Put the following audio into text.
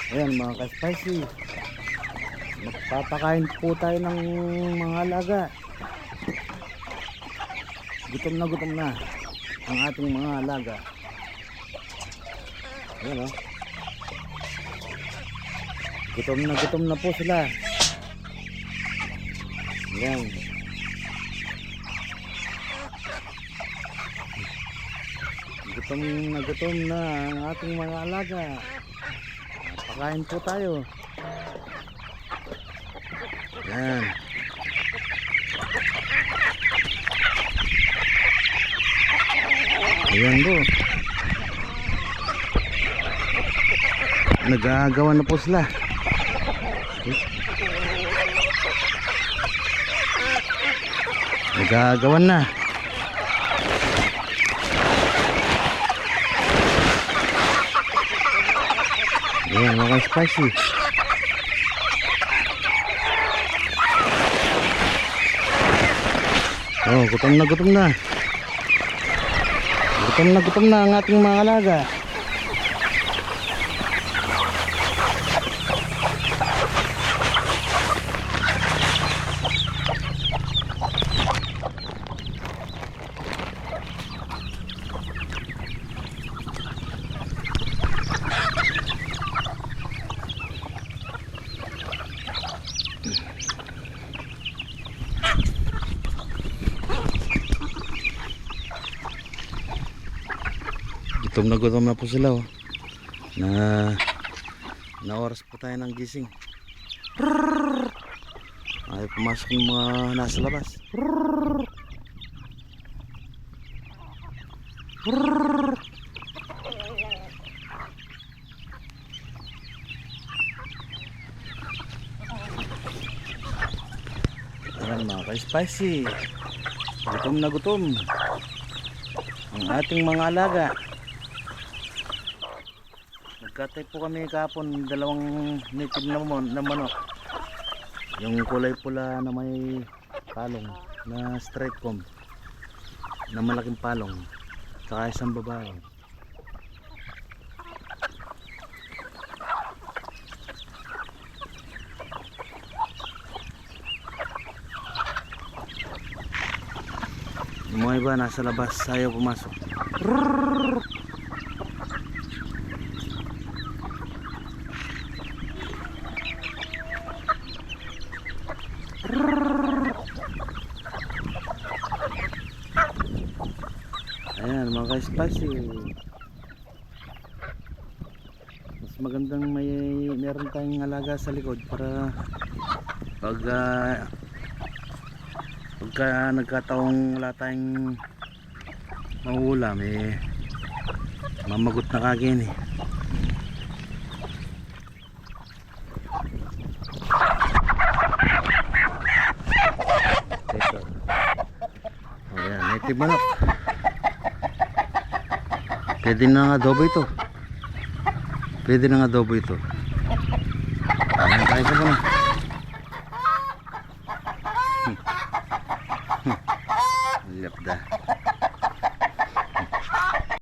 Ayan mga ka-spicy, magpapakain po tayo ng mga alaga. Gutom na ang ating mga alaga. Ayan o, gutom na po sila. Ayan, gutom na ang ating mga alaga. Pakain po tayo. Yan. Ayan po, nagagawa na po sila. Nagagawa na. Ayan mga spicy. Oh, gutom na. Gutom na ang ating mga alaga. Gutom na po sila oh. Na oras po tayo ng gising. Ay pumasok yung mga nasa labas. Ayan mga ka-spicy, gutom ang ating mga alaga. Nagkatay po kami kahapon dalawang native na manok. Yung kulay pula na may palong na straight comb, na malaking palong, saka isang babae. Yung mga iba nasa labas, ayaw pumasok. Ayan mga ka-spicy, mas magandang meron tayong alaga sa likod para pagka nagkataong wala tayong mahuhula, may mamagot na kagin eh. Ayan, native manok. Pwede na nga adobo ito. Ayan, kain ka muna. Lapda.